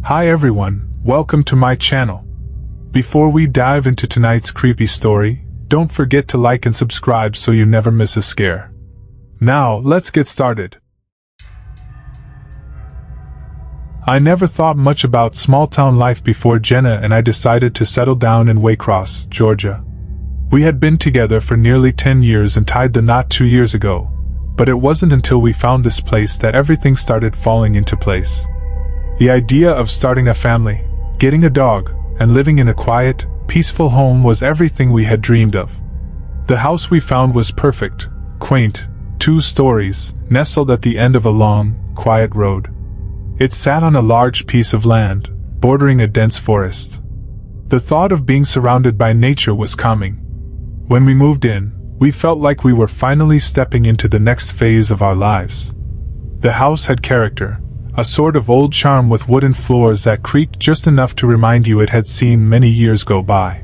Hi everyone, welcome to my channel. Before we dive into tonight's creepy story, don't forget to like and subscribe so you never miss a scare. Now, let's get started. I never thought much about small-town life before Jenna and I decided to settle down in Waycross, Georgia. We had been together for nearly 10 years and tied the knot 2 years ago, but it wasn't until we found this place that everything started falling into place. The idea of starting a family, getting a dog, and living in a quiet, peaceful home was everything we had dreamed of. The house we found was perfect, quaint, 2 stories, nestled at the end of a long, quiet road. It sat on a large piece of land, bordering a dense forest. The thought of being surrounded by nature was calming. When we moved in, we felt like we were finally stepping into the next phase of our lives. The house had character, a sort of old charm with wooden floors that creaked just enough to remind you it had seen many years go by.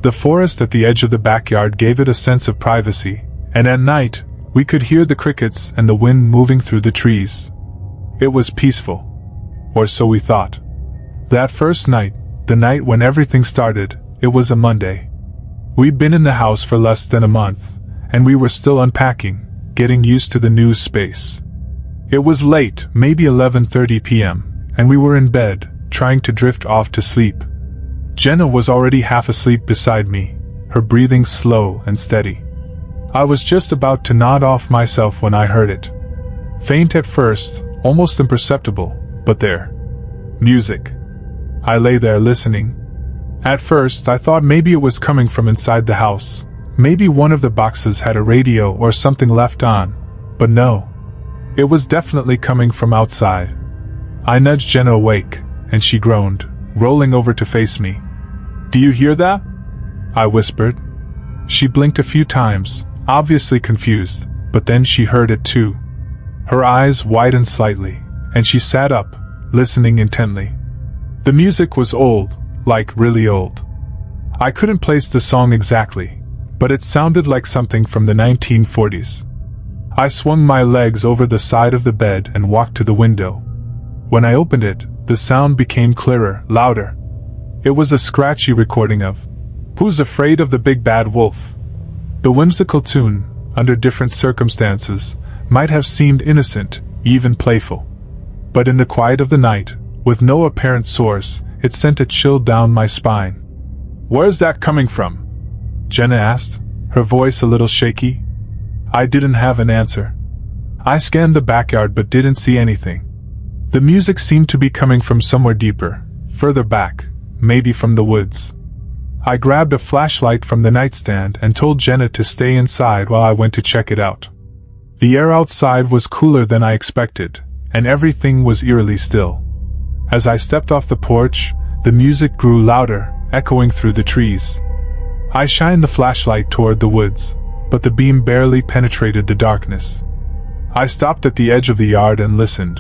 The forest at the edge of the backyard gave it a sense of privacy, and at night, we could hear the crickets and the wind moving through the trees. It was peaceful. Or so we thought. That first night, the night when everything started, it was a Monday. We'd been in the house for less than a month, and we were still unpacking, getting used to the new space. It was late, maybe 11:30 p.m., and we were in bed, trying to drift off to sleep. Jenna was already half asleep beside me, her breathing slow and steady. I was just about to nod off myself when I heard it. Faint at first, almost imperceptible, but there. Music. I lay there listening. At first, I thought maybe it was coming from inside the house. Maybe one of the boxes had a radio or something left on, but no. It was definitely coming from outside. I nudged Jenna awake, and she groaned, rolling over to face me. "Do you hear that?" I whispered. She blinked a few times, obviously confused, but then she heard it too. Her eyes widened slightly, and she sat up, listening intently. The music was old, like really old. I couldn't place the song exactly, but it sounded like something from the 1940s. I swung my legs over the side of the bed and walked to the window. When I opened it, the sound became clearer, louder. It was a scratchy recording of "Who's Afraid of the Big Bad Wolf?" The whimsical tune, under different circumstances, might have seemed innocent, even playful. But in the quiet of the night, with no apparent source, it sent a chill down my spine. "Where's that coming from?" Jenna asked, her voice a little shaky. I didn't have an answer. I scanned the backyard but didn't see anything. The music seemed to be coming from somewhere deeper, further back, maybe from the woods. I grabbed a flashlight from the nightstand and told Jenna to stay inside while I went to check it out. The air outside was cooler than I expected, and everything was eerily still. As I stepped off the porch, the music grew louder, echoing through the trees. I shined the flashlight toward the woods, but the beam barely penetrated the darkness. I stopped at the edge of the yard and listened.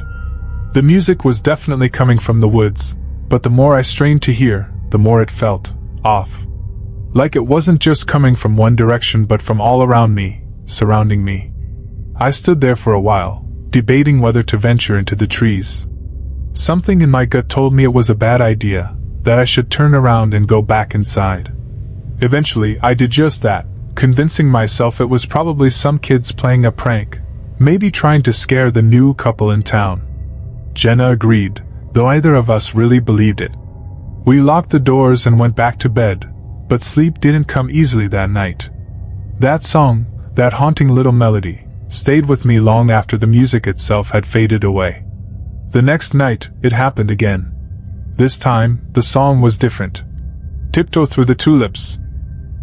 The music was definitely coming from the woods, but the more I strained to hear, the more it felt off. Like it wasn't just coming from one direction but from all around me, surrounding me. I stood there for a while, debating whether to venture into the trees. Something in my gut told me it was a bad idea, that I should turn around and go back inside. Eventually, I did just that, convincing myself it was probably some kids playing a prank, maybe trying to scare the new couple in town. Jenna agreed, though neither of us really believed it. We locked the doors and went back to bed, but sleep didn't come easily that night. That song, that haunting little melody, stayed with me long after the music itself had faded away. The next night, it happened again. This time, the song was different. "Tiptoe Through the Tulips."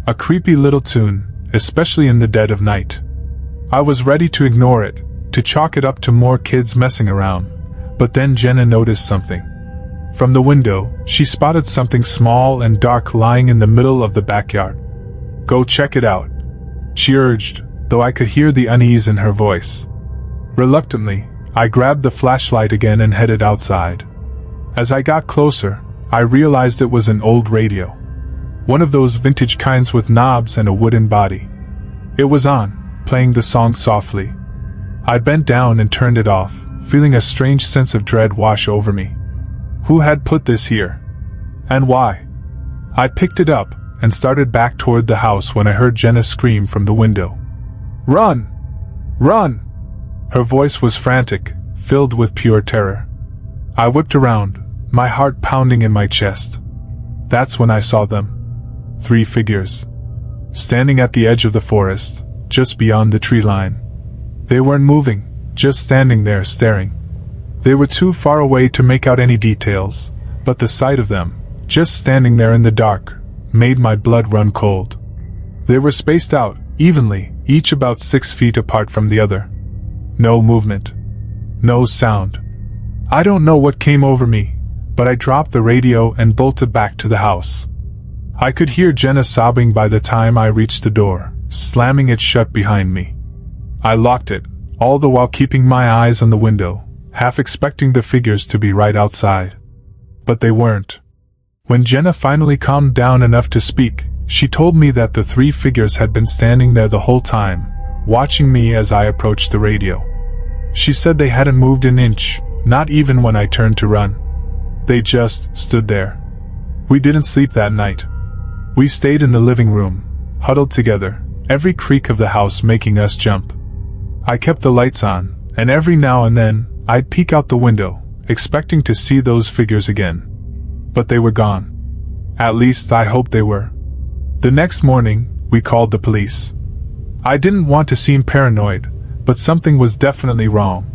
A creepy little tune, especially in the dead of night. I was ready to ignore it, to chalk it up to more kids messing around, but then Jenna noticed something. From the window, she spotted something small and dark lying in the middle of the backyard. "Go check it out," she urged, though I could hear the unease in her voice. Reluctantly, I grabbed the flashlight again and headed outside. As I got closer, I realized it was an old radio. One of those vintage kinds with knobs and a wooden body. It was on, playing the song softly. I bent down and turned it off, feeling a strange sense of dread wash over me. Who had put this here? And why? I picked it up and started back toward the house when I heard Jenna scream from the window. "Run! Run!" Her voice was frantic, filled with pure terror. I whipped around, my heart pounding in my chest. That's when I saw them. 3 figures. Standing at the edge of the forest, just beyond the tree line. They weren't moving, just standing there staring. They were too far away to make out any details, but the sight of them, just standing there in the dark, made my blood run cold. They were spaced out, evenly, each about 6 feet apart from the other. No movement. No sound. I don't know what came over me, but I dropped the radio and bolted back to the house. I could hear Jenna sobbing by the time I reached the door, slamming it shut behind me. I locked it, all the while keeping my eyes on the window, half expecting the figures to be right outside. But they weren't. When Jenna finally calmed down enough to speak, she told me that the 3 figures had been standing there the whole time, watching me as I approached the radio. She said they hadn't moved an inch, not even when I turned to run. They just stood there. We didn't sleep that night. We stayed in the living room, huddled together, every creak of the house making us jump. I kept the lights on, and every now and then, I'd peek out the window, expecting to see those figures again. But they were gone. At least I hoped they were. The next morning, we called the police. I didn't want to seem paranoid, but something was definitely wrong.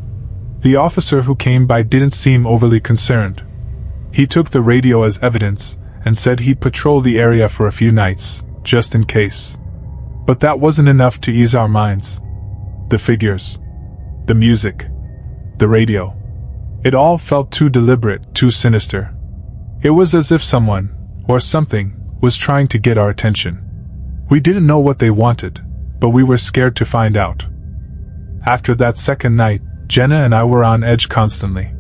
The officer who came by didn't seem overly concerned. He took the radio as evidence, and said he'd patrol the area for a few nights, just in case. But that wasn't enough to ease our minds. The figures. The music. The radio. It all felt too deliberate, too sinister. It was as if someone, or something, was trying to get our attention. We didn't know what they wanted, but we were scared to find out. After that second night, Jenna and I were on edge constantly.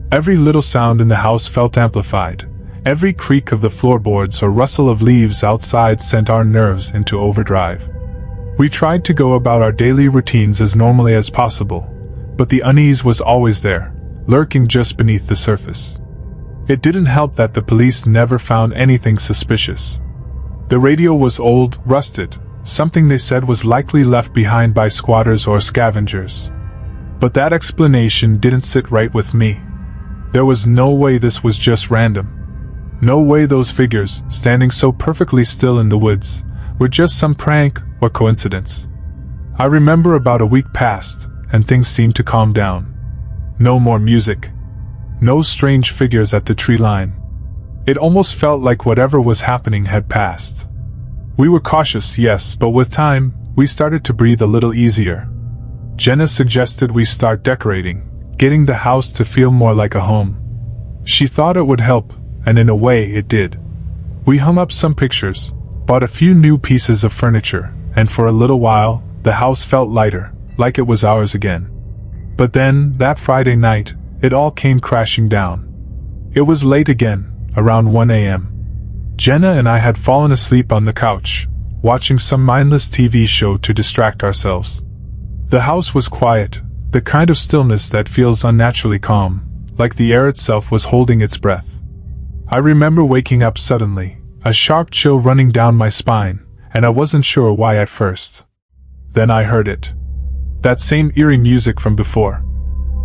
Every little sound in the house felt amplified. Every creak of the floorboards or rustle of leaves outside sent our nerves into overdrive. We tried to go about our daily routines as normally as possible, but the unease was always there, lurking just beneath the surface. It didn't help that the police never found anything suspicious. The radio was old, rusted, something they said was likely left behind by squatters or scavengers. But that explanation didn't sit right with me. There was no way this was just random. No way those figures, standing so perfectly still in the woods, were just some prank or coincidence. I remember about a week passed, and things seemed to calm down. No more music. No strange figures at the tree line. It almost felt like whatever was happening had passed. We were cautious, yes, but with time, we started to breathe a little easier. Jenna suggested we start decorating, getting the house to feel more like a home. She thought it would help, and in a way it did. We hung up some pictures, bought a few new pieces of furniture, and for a little while, the house felt lighter, like it was ours again. But then, that Friday night, it all came crashing down. It was late again, around 1 a.m. Jenna and I had fallen asleep on the couch, watching some mindless TV show to distract ourselves. The house was quiet, the kind of stillness that feels unnaturally calm, like the air itself was holding its breath. I remember waking up suddenly, a sharp chill running down my spine, and I wasn't sure why at first. Then I heard it. That same eerie music from before.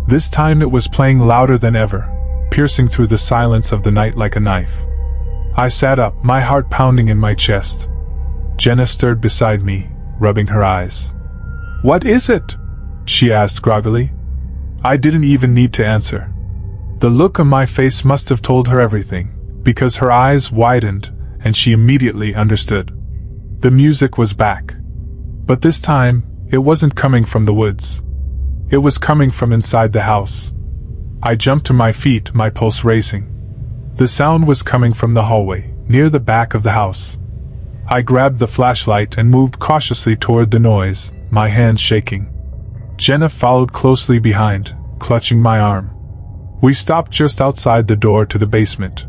This time it was playing louder than ever, piercing through the silence of the night like a knife. I sat up, my heart pounding in my chest. Jenna stirred beside me, rubbing her eyes. "What is it?" she asked groggily. I didn't even need to answer. The look on my face must have told her everything, because her eyes widened, and she immediately understood. The music was back. But this time, it wasn't coming from the woods. It was coming from inside the house. I jumped to my feet, my pulse racing. The sound was coming from the hallway, near the back of the house. I grabbed the flashlight and moved cautiously toward the noise, my hands shaking. Jenna followed closely behind, clutching my arm. We stopped just outside the door to the basement.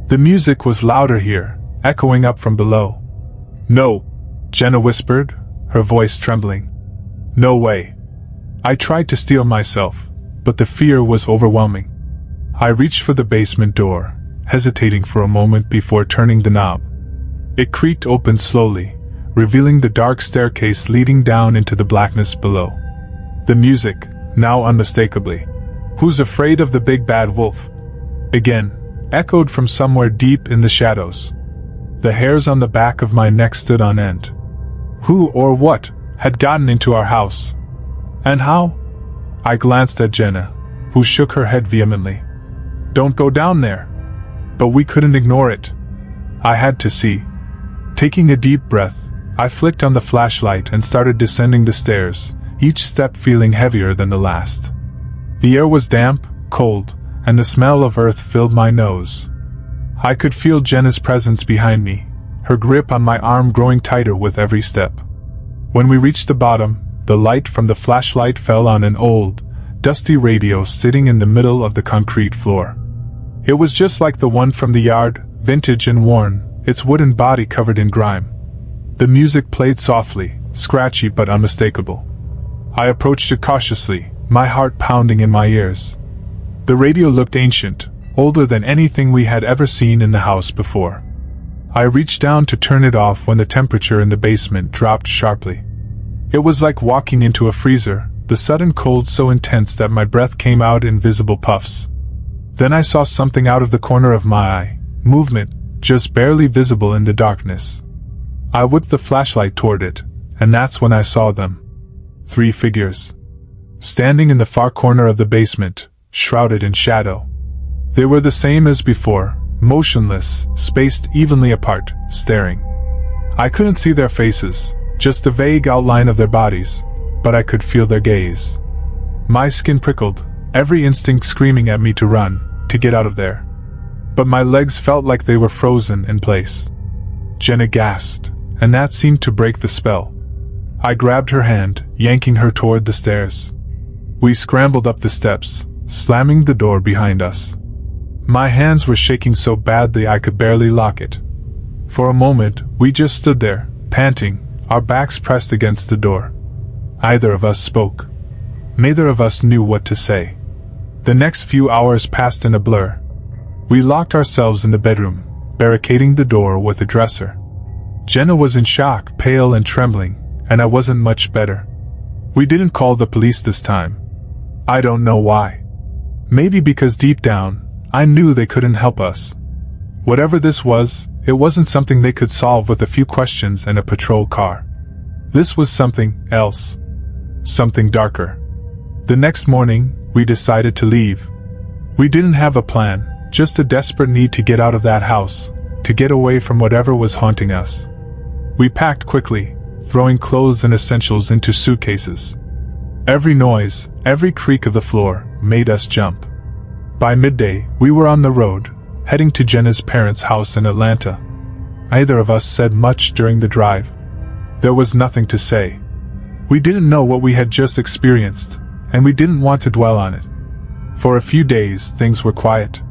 The music was louder here, echoing up from below. "No," Jenna whispered, her voice trembling. "No way." I tried to steel myself, but the fear was overwhelming. I reached for the basement door, hesitating for a moment before turning the knob. It creaked open slowly, revealing the dark staircase leading down into the blackness below. The music, now unmistakably, "Who's afraid of the big bad wolf?" again, echoed from somewhere deep in the shadows. The hairs on the back of my neck stood on end. Who or what had gotten into our house? And how? I glanced at Jenna, who shook her head vehemently. "Don't go down there!" But we couldn't ignore it. I had to see. Taking a deep breath, I flicked on the flashlight and started descending the stairs, each step feeling heavier than the last. The air was damp, cold, and the smell of earth filled my nose. I could feel Jenna's presence behind me, her grip on my arm growing tighter with every step. When we reached the bottom, the light from the flashlight fell on an old, dusty radio sitting in the middle of the concrete floor. It was just like the one from the yard, vintage and worn, its wooden body covered in grime. The music played softly, scratchy but unmistakable. I approached it cautiously, my heart pounding in my ears. The radio looked ancient, older than anything we had ever seen in the house before. I reached down to turn it off when the temperature in the basement dropped sharply. It was like walking into a freezer, the sudden cold so intense that my breath came out in visible puffs. Then I saw something out of the corner of my eye, movement, just barely visible in the darkness. I whipped the flashlight toward it, and that's when I saw them. 3 figures. Standing in the far corner of the basement, shrouded in shadow. They were the same as before, motionless, spaced evenly apart, staring. I couldn't see their faces, just a vague outline of their bodies, but I could feel their gaze. My skin prickled, every instinct screaming at me to run, to get out of there. But my legs felt like they were frozen in place. Jenna gasped, and that seemed to break the spell. I grabbed her hand, yanking her toward the stairs. We scrambled up the steps, slamming the door behind us. My hands were shaking so badly I could barely lock it. For a moment, we just stood there, panting, our backs pressed against the door. Neither of us spoke. Neither of us knew what to say. The next few hours passed in a blur. We locked ourselves in the bedroom, barricading the door with a dresser. Jenna was in shock, pale and trembling, and I wasn't much better. We didn't call the police this time. I don't know why. Maybe because deep down, I knew they couldn't help us. Whatever this was, it wasn't something they could solve with a few questions and a patrol car. This was something else. Something darker. The next morning, we decided to leave. We didn't have a plan, just a desperate need to get out of that house, to get away from whatever was haunting us. We packed quickly, throwing clothes and essentials into suitcases. Every noise, every creak of the floor, made us jump. By midday, we were on the road, heading to Jenna's parents' house in Atlanta. Neither of us said much during the drive. There was nothing to say. We didn't know what we had just experienced, and we didn't want to dwell on it. For a few days, things were quiet.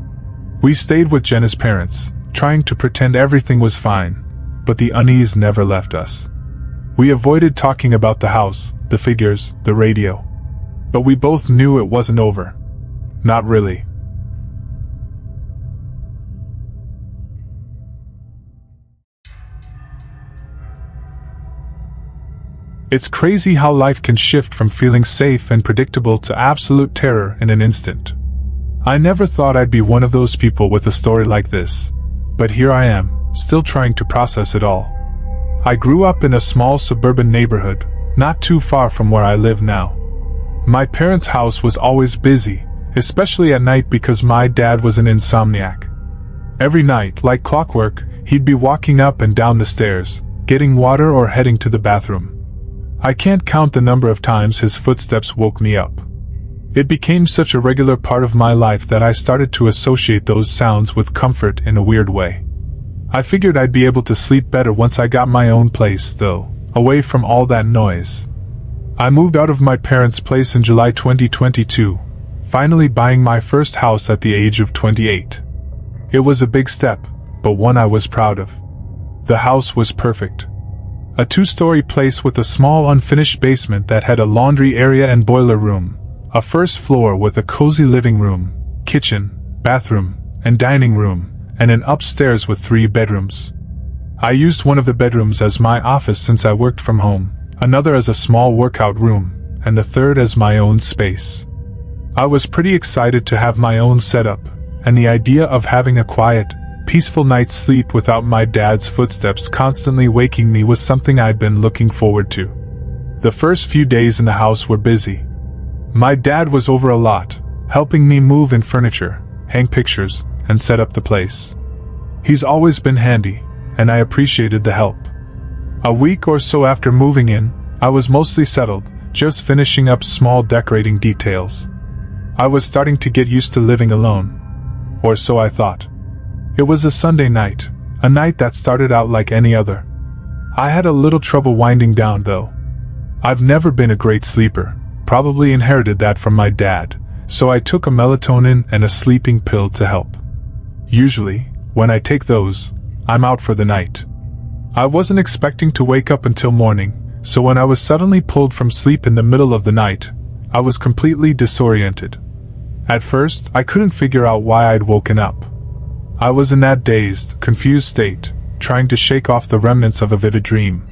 We stayed with Jenna's parents, trying to pretend everything was fine, but the unease never left us. We avoided talking about the house, the figures, the radio. But we both knew it wasn't over. Not really. It's crazy how life can shift from feeling safe and predictable to absolute terror in an instant. I never thought I'd be one of those people with a story like this, but here I am, still trying to process it all. I grew up in a small suburban neighborhood, not too far from where I live now. My parents' house was always busy, especially at night because my dad was an insomniac. Every night, like clockwork, he'd be walking up and down the stairs, getting water or heading to the bathroom. I can't count the number of times his footsteps woke me up. It became such a regular part of my life that I started to associate those sounds with comfort in a weird way. I figured I'd be able to sleep better once I got my own place, though, away from all that noise. I moved out of my parents' place in July 2022, finally buying my first house at the age of 28. It was a big step, but one I was proud of. The house was perfect. A 2-story place with a small unfinished basement that had a laundry area and boiler room, a first floor with a cozy living room, kitchen, bathroom, and dining room, and an upstairs with 3 bedrooms. I used one of the bedrooms as my office since I worked from home, another as a small workout room, and the third as my own space. I was pretty excited to have my own setup, and the idea of having a quiet, peaceful night's sleep without my dad's footsteps constantly waking me was something I'd been looking forward to. The first few days in the house were busy. My dad was over a lot, helping me move in furniture, hang pictures, and set up the place. He's always been handy, and I appreciated the help. A week or so after moving in, I was mostly settled, just finishing up small decorating details. I was starting to get used to living alone. Or so I thought. It was a Sunday night, a night that started out like any other. I had a little trouble winding down though. I've never been a great sleeper, probably inherited that from my dad, so I took a melatonin and a sleeping pill to help. Usually, when I take those, I'm out for the night. I wasn't expecting to wake up until morning, so when I was suddenly pulled from sleep in the middle of the night, I was completely disoriented. At first, I couldn't figure out why I'd woken up. I was in that dazed, confused state, trying to shake off the remnants of a vivid dream.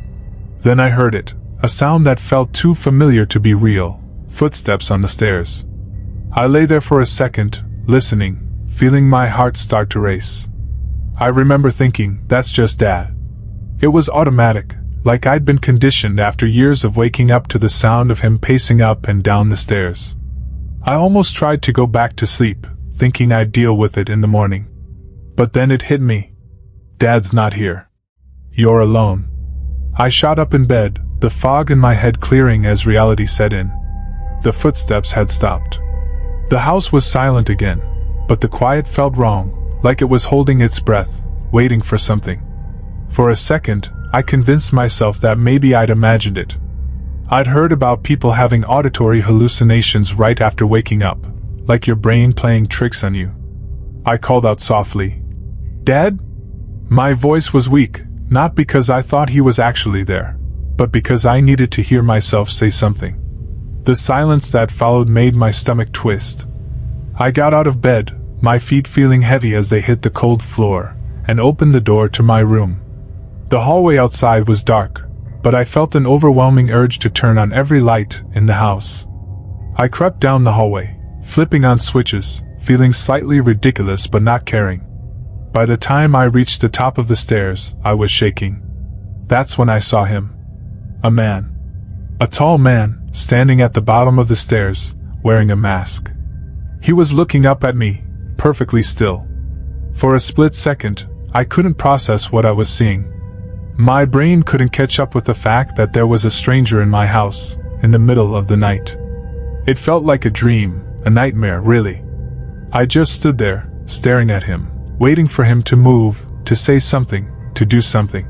Then I heard it, a sound that felt too familiar to be real, footsteps on the stairs. I lay there for a second, listening, feeling my heart start to race. I remember thinking, that's just Dad. It was automatic, like I'd been conditioned after years of waking up to the sound of him pacing up and down the stairs. I almost tried to go back to sleep, thinking I'd deal with it in the morning. But then it hit me. Dad's not here. You're alone. I shot up in bed, the fog in my head clearing as reality set in. The footsteps had stopped. The house was silent again, but the quiet felt wrong, like it was holding its breath, waiting for something. For a second, I convinced myself that maybe I'd imagined it. I'd heard about people having auditory hallucinations right after waking up, like your brain playing tricks on you. I called out softly, "Dad?" My voice was weak, not because I thought he was actually there, but because I needed to hear myself say something. The silence that followed made my stomach twist. I got out of bed, my feet feeling heavy as they hit the cold floor, and opened the door to my room. The hallway outside was dark, but I felt an overwhelming urge to turn on every light in the house. I crept down the hallway, flipping on switches, feeling slightly ridiculous but not caring. By the time I reached the top of the stairs, I was shaking. That's when I saw him. A man. A tall man, standing at the bottom of the stairs, wearing a mask. He was looking up at me, perfectly still. For a split second, I couldn't process what I was seeing. My brain couldn't catch up with the fact that there was a stranger in my house, in the middle of the night. It felt like a dream, a nightmare, really. I just stood there, staring at him, waiting for him to move, to say something, to do something.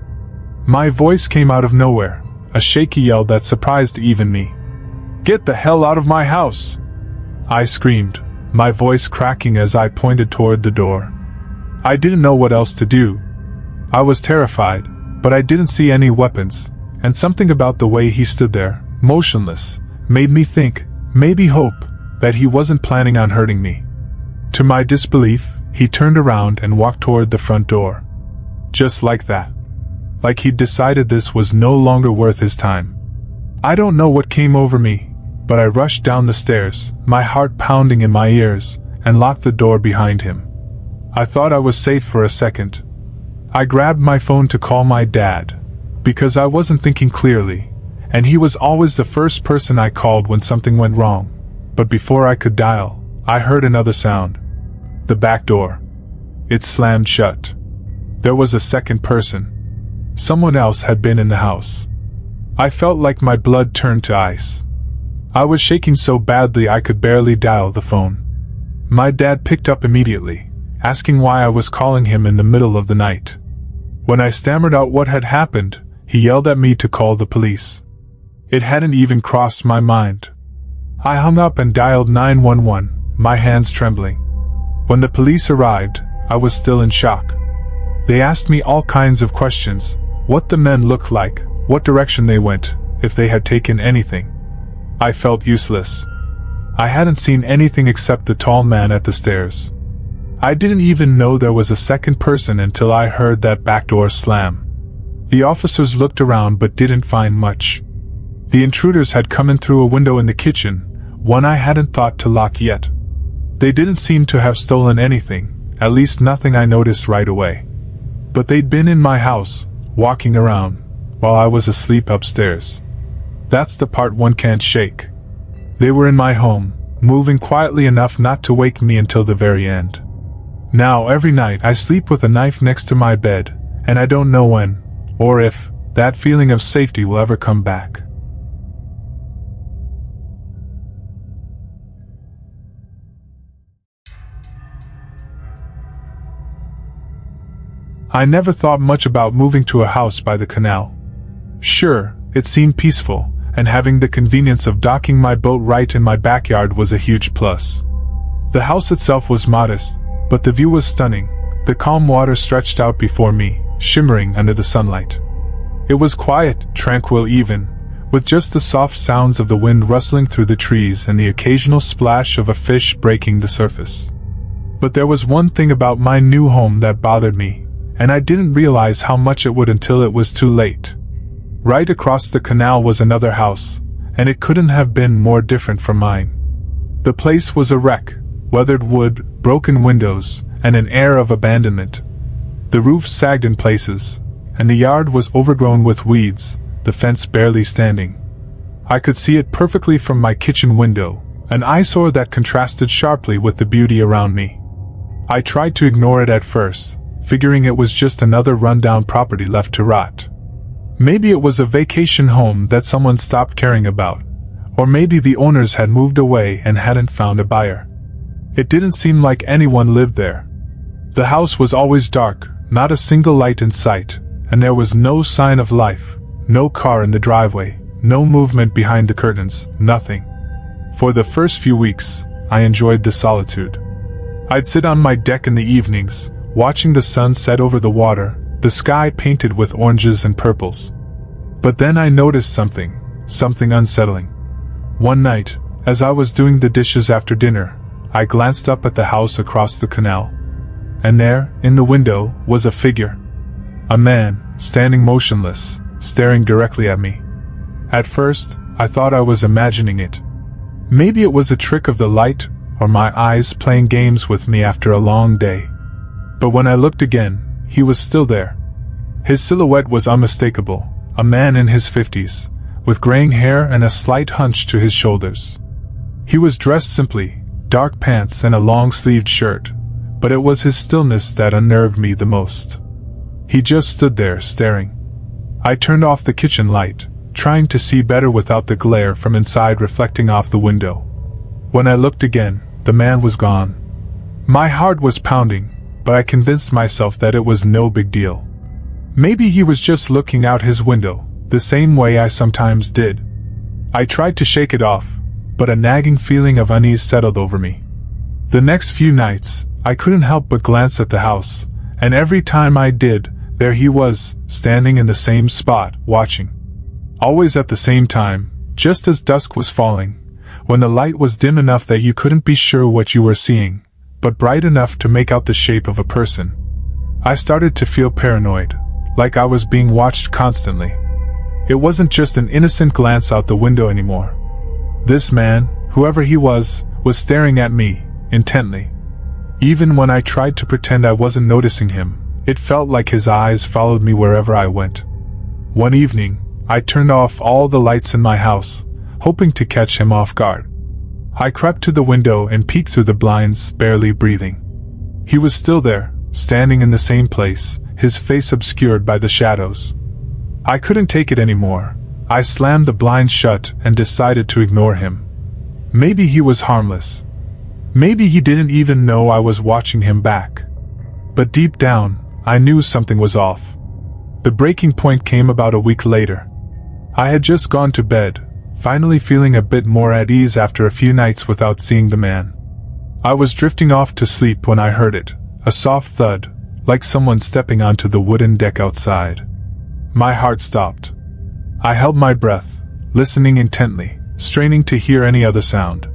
My voice came out of nowhere, a shaky yell that surprised even me. "Get the hell out of my house!" I screamed, my voice cracking as I pointed toward the door. I didn't know what else to do. I was terrified, but I didn't see any weapons, and something about the way he stood there, motionless, made me think, maybe hope, that he wasn't planning on hurting me. To my disbelief, he turned around and walked toward the front door. Just like that. Like he'd decided this was no longer worth his time. I don't know what came over me, but I rushed down the stairs, my heart pounding in my ears, and locked the door behind him. I thought I was safe for a second. I grabbed my phone to call my dad, because I wasn't thinking clearly, and he was always the first person I called when something went wrong. But before I could dial, I heard another sound. The back door. It slammed shut. There was a second person. Someone else had been in the house. I felt like my blood turned to ice. I was shaking so badly I could barely dial the phone. My dad picked up immediately, asking why I was calling him in the middle of the night. When I stammered out what had happened, he yelled at me to call the police. It hadn't even crossed my mind. I hung up and dialed 911, my hands trembling. When the police arrived, I was still in shock. They asked me all kinds of questions, what the men looked like, what direction they went, if they had taken anything. I felt useless. I hadn't seen anything except the tall man at the stairs. I didn't even know there was a second person until I heard that back door slam. The officers looked around but didn't find much. The intruders had come in through a window in the kitchen, one I hadn't thought to lock yet. They didn't seem to have stolen anything, at least nothing I noticed right away. But they'd been in my house, walking around, while I was asleep upstairs. That's the part one can't shake. They were in my home, moving quietly enough not to wake me until the very end. Now every night I sleep with a knife next to my bed, and I don't know when, or if, that feeling of safety will ever come back. I never thought much about moving to a house by the canal. Sure, it seemed peaceful, and having the convenience of docking my boat right in my backyard was a huge plus. The house itself was modest, but the view was stunning. The calm water stretched out before me, shimmering under the sunlight. It was quiet, tranquil even, with just the soft sounds of the wind rustling through the trees and the occasional splash of a fish breaking the surface. But there was one thing about my new home that bothered me, and I didn't realize how much it would until it was too late. Right across the canal was another house, and it couldn't have been more different from mine. The place was a wreck, weathered wood, broken windows, and an air of abandonment. The roof sagged in places, and the yard was overgrown with weeds, the fence barely standing. I could see it perfectly from my kitchen window, an eyesore that contrasted sharply with the beauty around me. I tried to ignore it at first, figuring it was just another rundown property left to rot. Maybe it was a vacation home that someone stopped caring about, or maybe the owners had moved away and hadn't found a buyer. It didn't seem like anyone lived there. The house was always dark, not a single light in sight, and there was no sign of life, no car in the driveway, no movement behind the curtains, nothing. For the first few weeks, I enjoyed the solitude. I'd sit on my deck in the evenings, watching the sun set over the water, the sky painted with oranges and purples. But then I noticed something unsettling. One night, as I was doing the dishes after dinner, I glanced up at the house across the canal. And there, in the window, was a figure. A man, standing motionless, staring directly at me. At first, I thought I was imagining it. Maybe it was a trick of the light, or my eyes playing games with me after a long day. But when I looked again, he was still there. His silhouette was unmistakable, a man in his 50s, with graying hair and a slight hunch to his shoulders. He was dressed simply, dark pants and a long-sleeved shirt, but it was his stillness that unnerved me the most. He just stood there, staring. I turned off the kitchen light, trying to see better without the glare from inside reflecting off the window. When I looked again, the man was gone. My heart was pounding, but I convinced myself that it was no big deal. Maybe he was just looking out his window, the same way I sometimes did. I tried to shake it off, but a nagging feeling of unease settled over me. The next few nights, I couldn't help but glance at the house, and every time I did, there he was, standing in the same spot, watching. Always at the same time, just as dusk was falling, when the light was dim enough that you couldn't be sure what you were seeing, but bright enough to make out the shape of a person. I started to feel paranoid, like I was being watched constantly. It wasn't just an innocent glance out the window anymore. This man, whoever he was staring at me, intently. Even when I tried to pretend I wasn't noticing him, it felt like his eyes followed me wherever I went. One evening, I turned off all the lights in my house, hoping to catch him off guard. I crept to the window and peeked through the blinds, barely breathing. He was still there, standing in the same place, his face obscured by the shadows. I couldn't take it anymore. I slammed the blinds shut and decided to ignore him. Maybe he was harmless. Maybe he didn't even know I was watching him back. But deep down, I knew something was off. The breaking point came about a week later. I had just gone to bed, finally feeling a bit more at ease after a few nights without seeing the man. I was drifting off to sleep when I heard it, a soft thud, like someone stepping onto the wooden deck outside. My heart stopped. I held my breath, listening intently, straining to hear any other sound.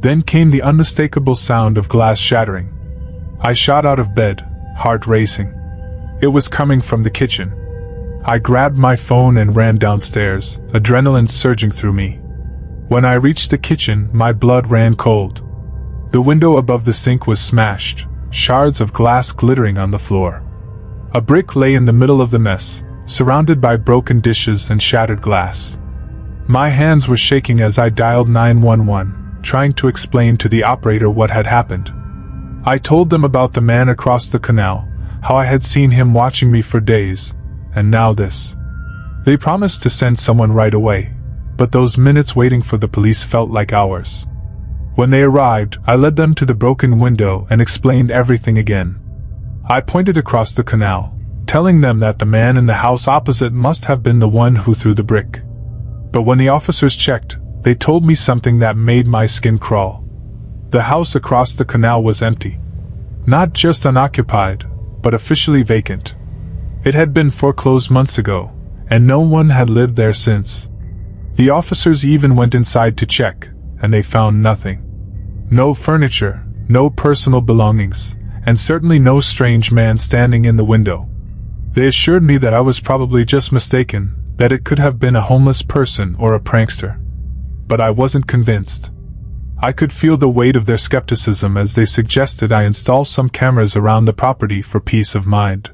Then came the unmistakable sound of glass shattering. I shot out of bed, heart racing. It was coming from the kitchen. I grabbed my phone and ran downstairs, adrenaline surging through me. When I reached the kitchen, my blood ran cold. The window above the sink was smashed, shards of glass glittering on the floor. A brick lay in the middle of the mess, surrounded by broken dishes and shattered glass. My hands were shaking as I dialed 911, trying to explain to the operator what had happened. I told them about the man across the canal, how I had seen him watching me for days, and now this. They promised to send someone right away, but those minutes waiting for the police felt like hours. When they arrived, I led them to the broken window and explained everything again. I pointed across the canal, telling them that the man in the house opposite must have been the one who threw the brick. But when the officers checked, they told me something that made my skin crawl. The house across the canal was empty. Not just unoccupied, but officially vacant. It had been foreclosed months ago, and no one had lived there since. The officers even went inside to check, and they found nothing. No furniture, no personal belongings, and certainly no strange man standing in the window. They assured me that I was probably just mistaken, that it could have been a homeless person or a prankster. But I wasn't convinced. I could feel the weight of their skepticism as they suggested I install some cameras around the property for peace of mind.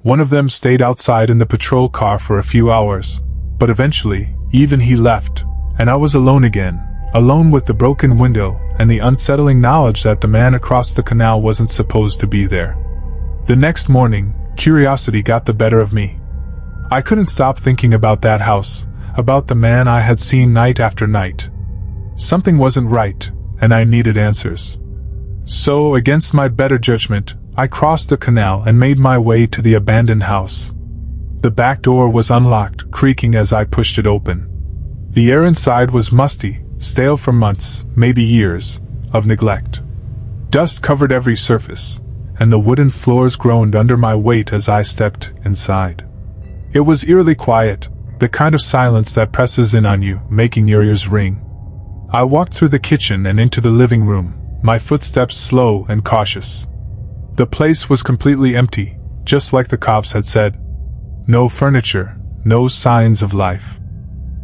One of them stayed outside in the patrol car for a few hours, but eventually, even he left, and I was alone again, alone with the broken window and the unsettling knowledge that the man across the canal wasn't supposed to be there. The next morning, curiosity got the better of me. I couldn't stop thinking about that house, about the man I had seen night after night. Something wasn't right, and I needed answers. So, against my better judgment, I crossed the canal and made my way to the abandoned house. The back door was unlocked, creaking as I pushed it open. The air inside was musty, stale from months, maybe years, of neglect. Dust covered every surface, and the wooden floors groaned under my weight as I stepped inside. It was eerily quiet, the kind of silence that presses in on you, making your ears ring. I walked through the kitchen and into the living room, my footsteps slow and cautious. The place was completely empty, just like the cops had said. No furniture, no signs of life.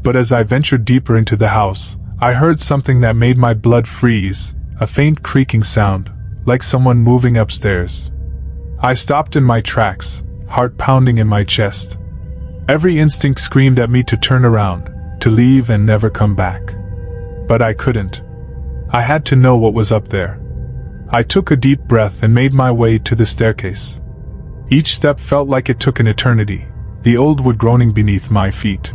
But as I ventured deeper into the house, I heard something that made my blood freeze, a faint creaking sound, like someone moving upstairs. I stopped in my tracks, heart pounding in my chest. Every instinct screamed at me to turn around, to leave and never come back. But I couldn't. I had to know what was up there. I took a deep breath and made my way to the staircase. Each step felt like it took an eternity, the old wood groaning beneath my feet.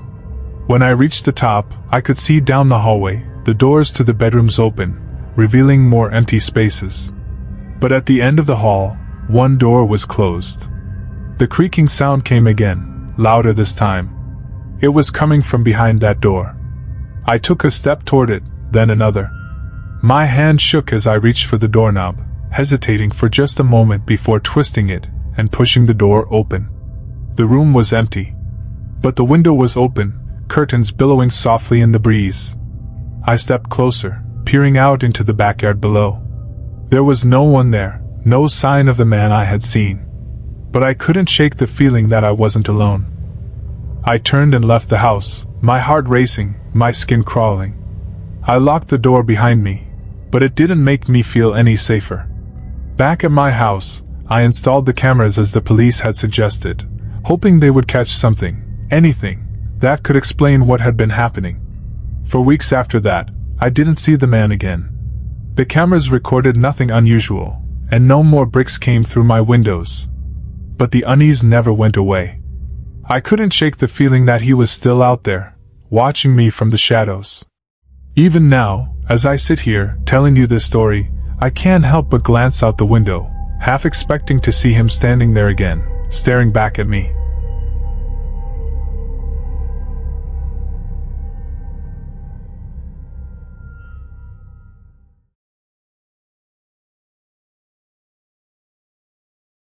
When I reached the top, I could see down the hallway, the doors to the bedrooms open, revealing more empty spaces. But at the end of the hall, one door was closed. The creaking sound came again, louder this time. It was coming from behind that door. I took a step toward it, then another. My hand shook as I reached for the doorknob, hesitating for just a moment before twisting it and pushing the door open. The room was empty. But the window was open, curtains billowing softly in the breeze. I stepped closer, peering out into the backyard below. There was no one there, no sign of the man I had seen. But I couldn't shake the feeling that I wasn't alone. I turned and left the house, my heart racing, my skin crawling. I locked the door behind me, but it didn't make me feel any safer. Back at my house, I installed the cameras as the police had suggested, hoping they would catch something, anything, that could explain what had been happening. For weeks after that, I didn't see the man again. The cameras recorded nothing unusual, and no more bricks came through my windows. But the unease never went away. I couldn't shake the feeling that he was still out there, watching me from the shadows. Even now, as I sit here, telling you this story, I can't help but glance out the window, half expecting to see him standing there again, staring back at me.